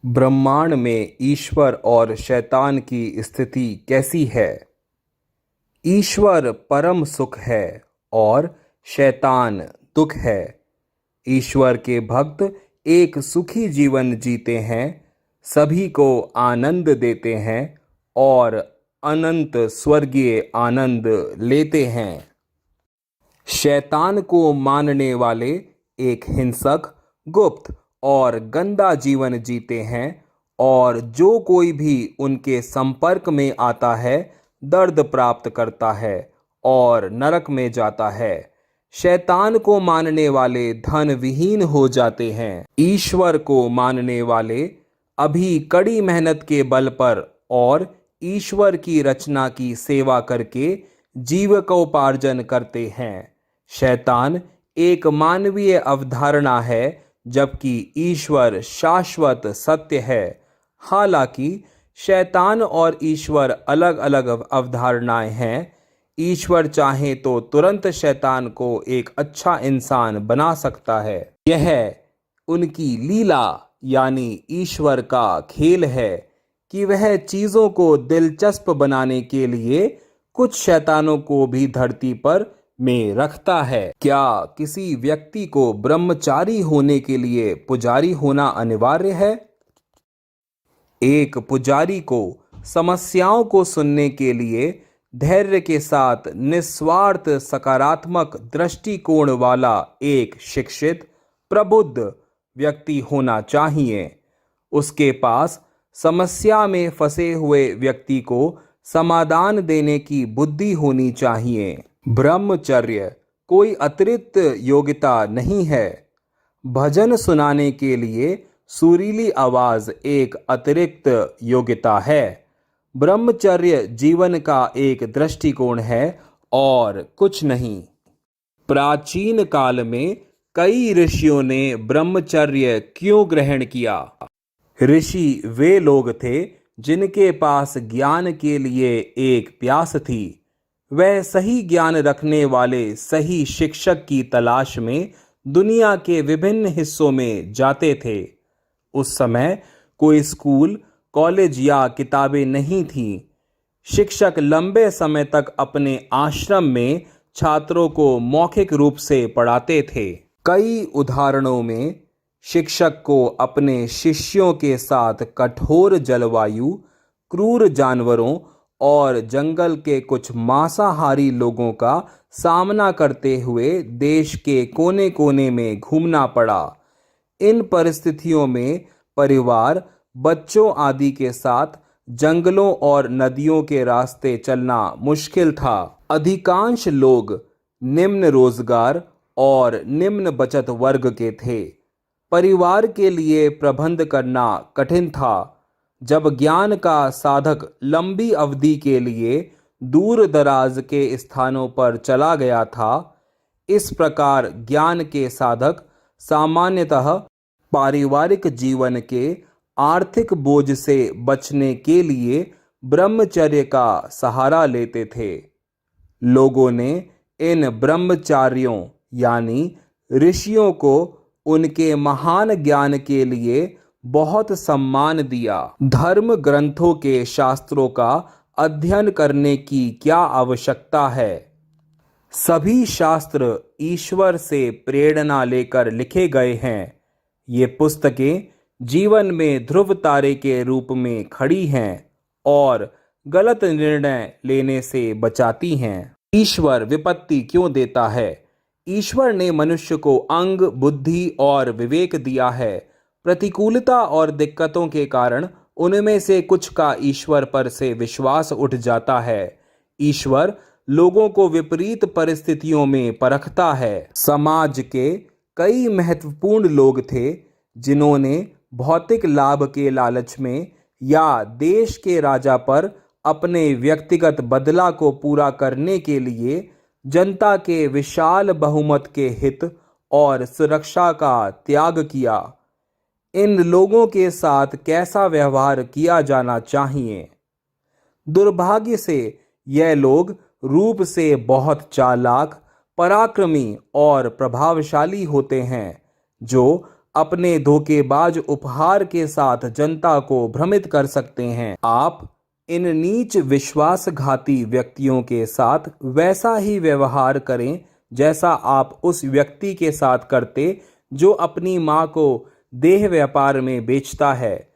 ब्रह्मांड में ईश्वर और शैतान की स्थिति कैसी है? ईश्वर परम सुख है और शैतान दुख है। ईश्वर के भक्त एक सुखी जीवन जीते हैं, सभी को आनंद देते हैं और अनंत स्वर्गीय आनंद लेते हैं। शैतान को मानने वाले एक हिंसक, गुप्त और गंदा जीवन जीते हैं और जो कोई भी उनके संपर्क में आता है दर्द प्राप्त करता है और नरक में जाता है। शैतान को मानने वाले धन विहीन हो जाते हैं। ईश्वर को मानने वाले अभी कड़ी मेहनत के बल पर और ईश्वर की रचना की सेवा करके जीविकोपार्जन करते हैं। शैतान एक मानवीय अवधारणा है, जबकि ईश्वर शाश्वत सत्य है। हालांकि शैतान और ईश्वर अलग अलग अवधारणाएं हैं। ईश्वर चाहे तो तुरंत शैतान को एक अच्छा इंसान बना सकता है। यह उनकी लीला यानी ईश्वर का खेल है कि वह चीज़ों को दिलचस्प बनाने के लिए कुछ शैतानों को भी धरती पर में रखता है। क्या किसी व्यक्ति को ब्रह्मचारी होने के लिए पुजारी होना अनिवार्य है? एक पुजारी को समस्याओं को सुनने के लिए धैर्य के साथ निस्वार्थ सकारात्मक दृष्टिकोण वाला एक शिक्षित, प्रबुद्ध व्यक्ति होना चाहिए। उसके पास समस्या में फंसे हुए व्यक्ति को समाधान देने की बुद्धि होनी चाहिए। ब्रह्मचर्य कोई अतिरिक्त योग्यता नहीं है। भजन सुनाने के लिए सुरीली आवाज एक अतिरिक्त योग्यता है। ब्रह्मचर्य जीवन का एक दृष्टिकोण है और कुछ नहीं। प्राचीन काल में कई ऋषियों ने ब्रह्मचर्य क्यों ग्रहण किया? ऋषि वे लोग थे जिनके पास ज्ञान के लिए एक प्यास थी। वह सही ज्ञान रखने वाले सही शिक्षक की तलाश में दुनिया के विभिन्न हिस्सों में जाते थे। उस समय कोई स्कूल, कॉलेज या किताबें नहीं थीं। शिक्षक लंबे समय तक अपने आश्रम में छात्रों को मौखिक रूप से पढ़ाते थे। कई उदाहरणों में शिक्षक को अपने शिष्यों के साथ कठोर जलवायु, क्रूर जानवरों और जंगल के कुछ मांसाहारी लोगों का सामना करते हुए देश के कोने कोने में घूमना पड़ा। इन परिस्थितियों में परिवार, बच्चों आदि के साथ जंगलों और नदियों के रास्ते चलना मुश्किल था। अधिकांश लोग निम्न रोजगार और निम्न बचत वर्ग के थे। परिवार के लिए प्रबंध करना कठिन था। जब ज्ञान का साधक लंबी अवधि के लिए दूर दराज के स्थानों पर चला गया था, इस प्रकार ज्ञान के साधक सामान्यतः पारिवारिक जीवन के आर्थिक बोझ से बचने के लिए ब्रह्मचर्य का सहारा लेते थे। लोगों ने इन ब्रह्मचारियों यानी ऋषियों को उनके महान ज्ञान के लिए बहुत सम्मान दिया। धर्म ग्रंथों के शास्त्रों का अध्ययन करने की क्या आवश्यकता है? सभी शास्त्र ईश्वर से प्रेरणा लेकर लिखे गए हैं। ये पुस्तकें जीवन में ध्रुव तारे के रूप में खड़ी हैं और गलत निर्णय लेने से बचाती हैं। ईश्वर विपत्ति क्यों देता है? ईश्वर ने मनुष्य को अंग, बुद्धि और विवेक दिया है। प्रतिकूलता और दिक्कतों के कारण उनमें से कुछ का ईश्वर पर से विश्वास उठ जाता है। ईश्वर लोगों को विपरीत परिस्थितियों में परखता है। समाज के कई महत्वपूर्ण लोग थे जिन्होंने भौतिक लाभ के लालच में या देश के राजा पर अपने व्यक्तिगत बदला को पूरा करने के लिए जनता के विशाल बहुमत के हित और सुरक्षा का त्याग किया। इन लोगों के साथ कैसा व्यवहार किया जाना चाहिए? दुर्भाग्य से यह लोग रूप से बहुत चालाक, पराक्रमी और प्रभावशाली होते हैं, जो अपने धोखेबाज उपहार के साथ जनता को भ्रमित कर सकते हैं। आप इन नीच विश्वासघाती व्यक्तियों के साथ वैसा ही व्यवहार करें जैसा आप उस व्यक्ति के साथ करते जो अपनी मां को देह व्यापार में बेचता है।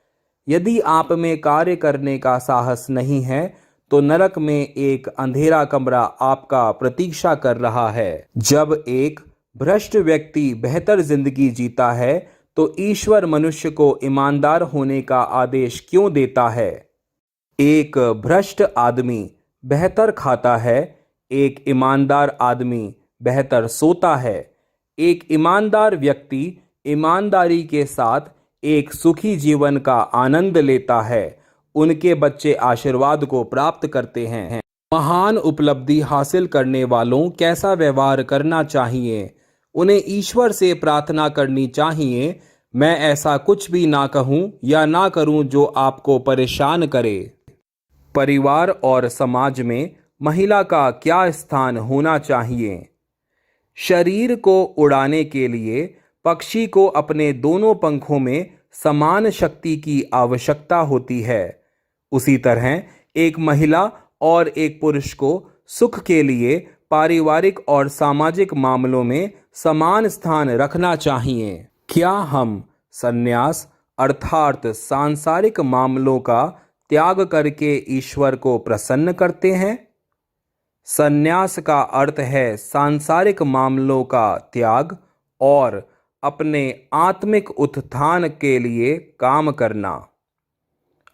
यदि आप में कार्य करने का साहस नहीं है तो नरक में एक अंधेरा कमरा आपका प्रतीक्षा कर रहा है। जब एक भ्रष्ट व्यक्ति बेहतर जिंदगी जीता है तो ईश्वर मनुष्य को ईमानदार होने का आदेश क्यों देता है? एक भ्रष्ट आदमी बेहतर खाता है, एक ईमानदार आदमी बेहतर सोता है। एक ईमानदार व्यक्ति ईमानदारी के साथ एक सुखी जीवन का आनंद लेता है। उनके बच्चे आशीर्वाद को प्राप्त करते हैं। महान उपलब्धि हासिल करने वालों कैसा व्यवहार करना चाहिए? उन्हें ईश्वर से प्रार्थना करनी चाहिए, मैं ऐसा कुछ भी ना कहूँ या ना करूँ जो आपको परेशान करे। परिवार और समाज में महिला का क्या स्थान होना चाहिए? शरीर को उड़ाने के लिए पक्षी को अपने दोनों पंखों में समान शक्ति की आवश्यकता होती है। उसी तरह एक महिला और एक पुरुष को सुख के लिए पारिवारिक और सामाजिक मामलों में समान स्थान रखना चाहिए। क्या हम संन्यास अर्थात सांसारिक मामलों का त्याग करके ईश्वर को प्रसन्न करते हैं? संन्यास का अर्थ है सांसारिक मामलों का त्याग और अपने आत्मिक उत्थान के लिए काम करना।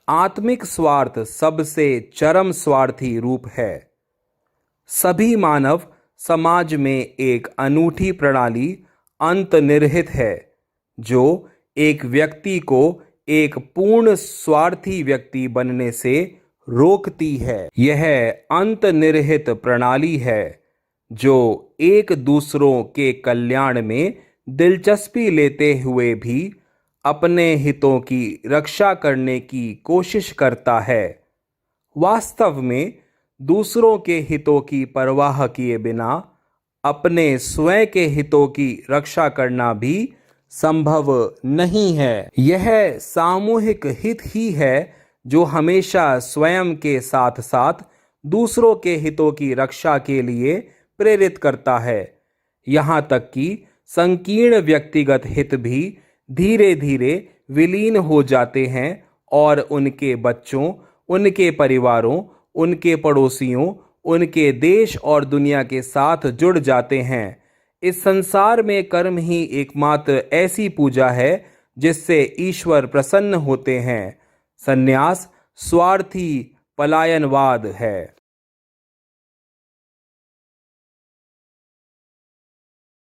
आत्मिक स्वार्थ सबसे चरम स्वार्थी रूप है। सभी मानव समाज में एक अनूठी प्रणाली अंतर्निहित है जो एक व्यक्ति को एक पूर्ण स्वार्थी व्यक्ति बनने से रोकती है। यह अंतर्निहित प्रणाली है जो एक दूसरों के कल्याण में दिलचस्पी लेते हुए भी अपने हितों की रक्षा करने की कोशिश करता है। वास्तव में दूसरों के हितों की परवाह किए बिना अपने स्वयं के हितों की रक्षा करना भी संभव नहीं है। यह सामूहिक हित ही है जो हमेशा स्वयं के साथ साथ दूसरों के हितों की रक्षा के लिए प्रेरित करता है। यहाँ तक कि संकीर्ण व्यक्तिगत हित भी धीरे धीरे विलीन हो जाते हैं और उनके बच्चों, उनके परिवारों, उनके पड़ोसियों, उनके देश और दुनिया के साथ जुड़ जाते हैं। इस संसार में कर्म ही एकमात्र ऐसी पूजा है जिससे ईश्वर प्रसन्न होते हैं। संन्यास स्वार्थी पलायनवाद है।